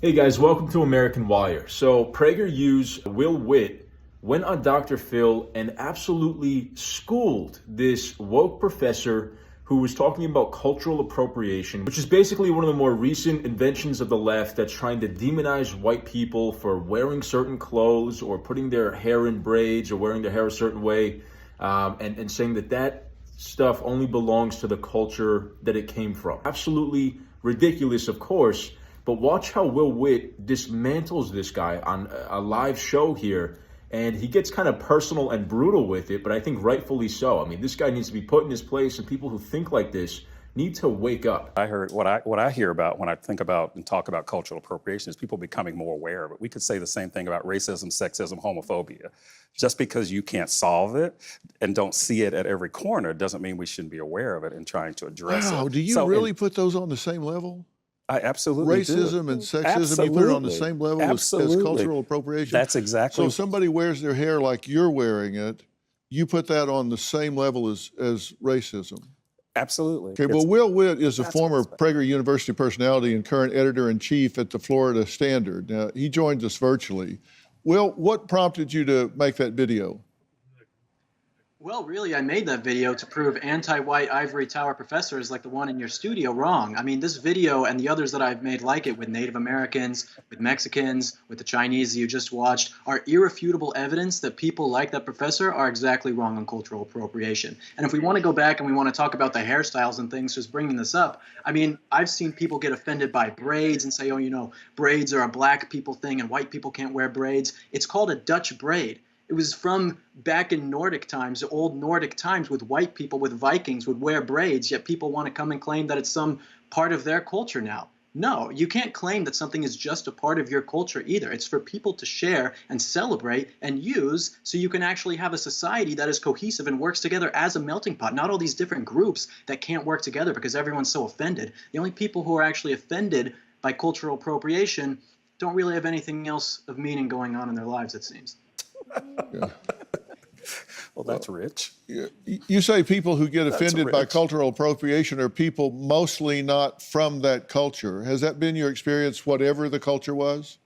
Hey guys, welcome to American Wire. So PragerU's Will Witt went on Dr. Phil and absolutely schooled this woke professor who was talking about cultural appropriation, which is basically one of the more recent inventions of the left that's trying to demonize white people for wearing certain clothes or putting their hair in braids or wearing their hair a certain way, and saying that that stuff only belongs to the culture that it came from. Absolutely ridiculous, of course. But watch how Will Witt dismantles this guy on a live show here, and he gets kind of personal and brutal with it, but I think rightfully so. I mean, this guy needs to be put in his place, and people who think like this need to wake up. I heard what I hear about when I think about and talk about cultural appropriation is people becoming more aware of it. We could say the same thing about racism, sexism, homophobia. Just because you can't solve it and don't see it at every corner doesn't mean we shouldn't be aware of it and trying to address it. Wow, do you really put those on the same level? I absolutely Racism do. and sexism, Absolutely. you put it on the same level as cultural appropriation? That's exactly. So if somebody wears their hair like you're wearing it, you put that on the same level as racism? Absolutely. Okay, well, Will Witt is a former Prager University personality and current editor-in-chief at the Florida Standard. Now, he joins us virtually. Will, what prompted you to make that video? Well, really, I made that video to prove anti-white ivory tower professors like the one in your studio wrong. I mean, this video and the others that I've made like it with Native Americans, with Mexicans, with the Chinese you just watched are irrefutable evidence that people like that professor are exactly wrong on cultural appropriation. And if we want to go back and we want to talk about the hairstyles and things, just bringing this up, I mean, I've seen people get offended by braids and say, oh, you know, braids are a black people thing and white people can't wear braids. It's called a Dutch braid. It was from back in Nordic times, old Nordic times, with white people, with Vikings, would wear braids, yet people want to come and claim that it's some part of their culture now. No, you can't claim that something is just a part of your culture either. It's for people to share and celebrate and use so you can actually have a society that is cohesive and works together as a melting pot, not all these different groups that can't work together because everyone's so offended. The only people who are actually offended by cultural appropriation don't really have anything else of meaning going on in their lives, it seems. Yeah. Well, that's rich. You say people who get offended by cultural appropriation are people mostly not from that culture. Has that been your experience, whatever the culture was?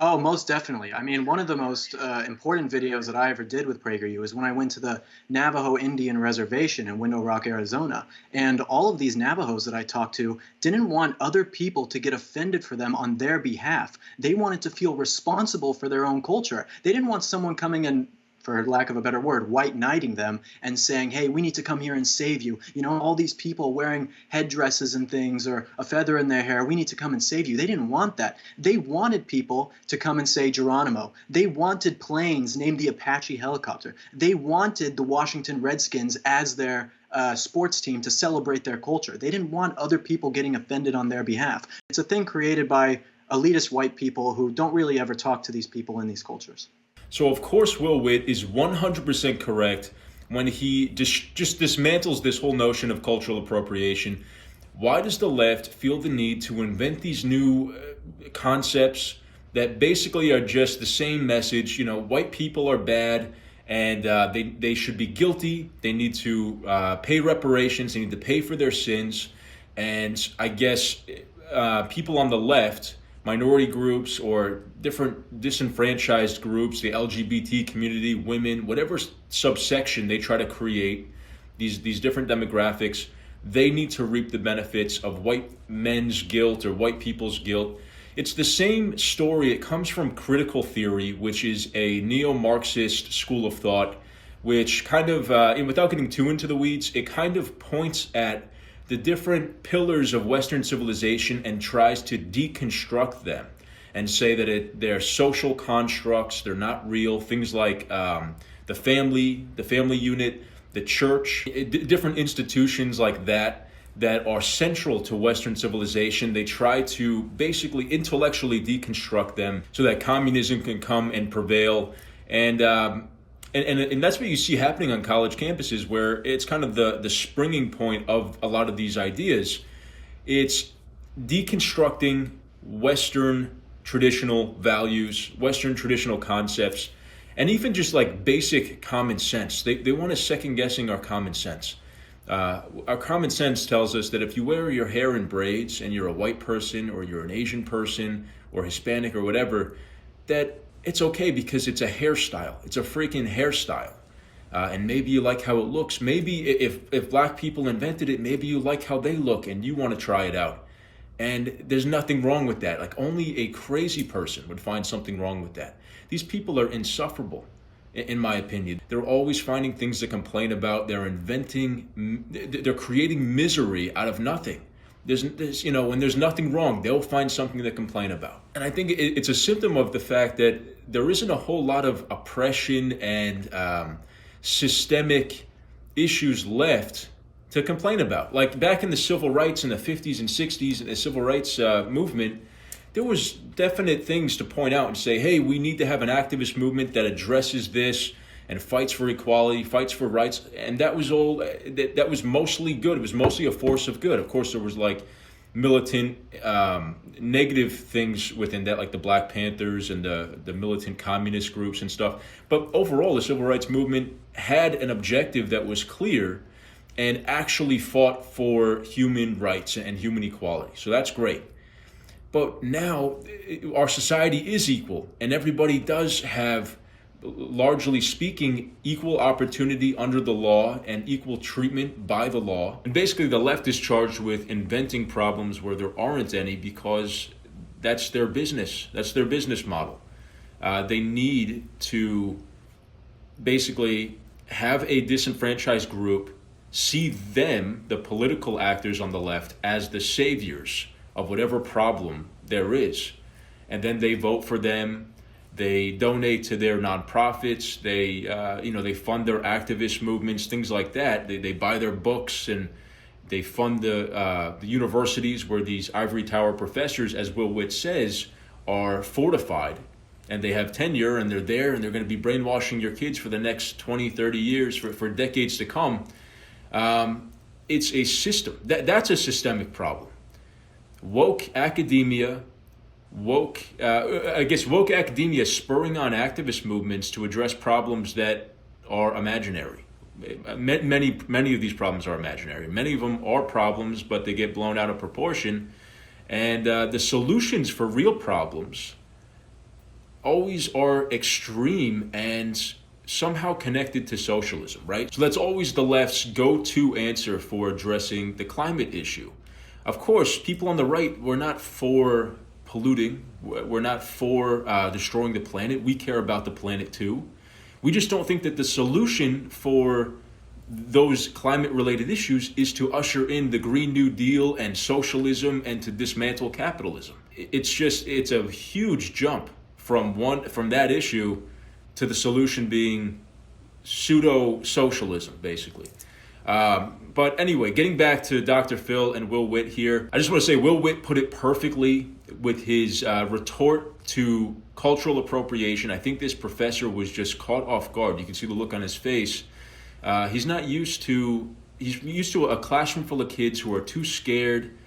Oh, most definitely. I mean, one of the most important videos that I ever did with PragerU is when I went to the Navajo Indian Reservation in Window Rock, Arizona. And all of these Navajos that I talked to didn't want other people to get offended for them on their behalf. They wanted to feel responsible for their own culture. They didn't want someone coming and, for lack of a better word, white knighting them and saying, hey, we need to come here and save you. You know, all these people wearing headdresses and things or a feather in their hair, we need to come and save you. They didn't want that. They wanted people to come and say Geronimo. They wanted planes named the Apache helicopter. They wanted the Washington Redskins as their sports team to celebrate their culture. They didn't want other people getting offended on their behalf. It's a thing created by elitist white people who don't really ever talk to these people in these cultures. So, of course, Will Witt is 100% correct when he just dismantles this whole notion of cultural appropriation. Why does the left feel the need to invent these new concepts that basically are just the same message? You know, white people are bad and they should be guilty. They need to pay reparations. They need to pay for their sins. And I guess people on the left, minority groups or different disenfranchised groups, the LGBT community, women, whatever subsection they try to create, these different demographics, they need to reap the benefits of white men's guilt or white people's guilt. It's the same story. It comes from critical theory, which is a neo-Marxist school of thought, which kind of, without getting too into the weeds, it kind of points at the different pillars of Western civilization and tries to deconstruct them and say that they're social constructs, they're not real. Things like the family unit, the church, different institutions like that are central to Western civilization. They try to basically intellectually deconstruct them so that communism can come and prevail. And that's what you see happening on college campuses, where it's kind of the springing point of a lot of these ideas. It's deconstructing Western traditional values, Western traditional concepts, and even just like basic common sense. They want to second guessing our common sense. Our common sense tells us that if you wear your hair in braids and you're a white person or you're an Asian person or Hispanic or whatever, that it's okay because it's a hairstyle. It's a freaking hairstyle. And maybe you like how it looks. Maybe if black people invented it, maybe you like how they look and you want to try it out. And there's nothing wrong with that. Like, only a crazy person would find something wrong with that. These people are insufferable, in my opinion. They're always finding things to complain about. They're creating misery out of nothing. There's when there's nothing wrong, they'll find something to complain about. And I think it's a symptom of the fact that there isn't a whole lot of oppression and systemic issues left to complain about. Like back in the civil rights in the 50s and 60s and the civil rights movement, there was definite things to point out and say, hey, we need to have an activist movement that addresses this and fights for equality, fights for rights. And that was all, that was mostly good. It was mostly a force of good. Of course, there was like militant negative things within that, like the Black Panthers and the militant communist groups and stuff. But overall, the civil rights movement had an objective that was clear and actually fought for human rights and human equality. So that's great. But now our society is equal and everybody does have, largely speaking, equal opportunity under the law and equal treatment by the law. And basically the left is charged with inventing problems where there aren't any because that's their business. That's their business model. They need to basically have a disenfranchised group see them, the political actors on the left, as the saviors of whatever problem there is. And then they vote for them. They donate to their nonprofits. They fund their activist movements, things like that. They buy their books and they fund the universities where these ivory tower professors, as Will Witt says, are fortified. And they have tenure and they're there and they're going to be brainwashing your kids for the next 20, 30 years, for decades to come. It's a system. That's a systemic problem. Woke academia spurring on activist movements to address problems that are imaginary. Many of these problems are imaginary. Many of them are problems, but they get blown out of proportion. And the solutions for real problems always are extreme and somehow connected to socialism, right? So that's always the left's go-to answer for addressing the climate issue. Of course, people on the right, we're not for polluting. We're not for destroying the planet. We care about the planet too. We just don't think that the solution for those climate-related issues is to usher in the Green New Deal and socialism and to dismantle capitalism. It's a huge jump from that issue to the solution being pseudo-socialism, basically. But anyway, getting back to Dr. Phil and Will Witt here, I just want to say Will Witt put it perfectly with his retort to cultural appropriation. I think this professor was just caught off guard. You can see the look on his face. He's used to a classroom full of kids who are too scared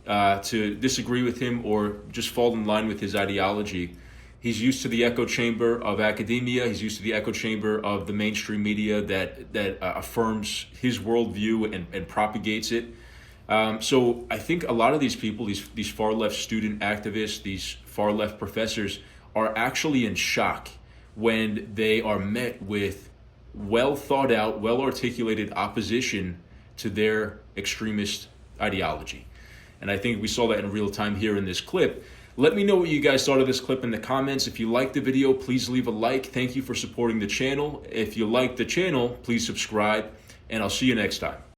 to disagree with him or just fall in line with his ideology. He's used to the echo chamber of academia. He's used to the echo chamber of the mainstream media that affirms his worldview and propagates it. So I think a lot of these people, these far left student activists, these far left professors, are actually in shock when they are met with well thought out, well articulated opposition to their extremist ideology. And I think we saw that in real time here in this clip. Let me know what you guys thought of this clip in the comments. If you liked the video, please leave a like. Thank you for supporting the channel. If you like the channel, please subscribe, and I'll see you next time.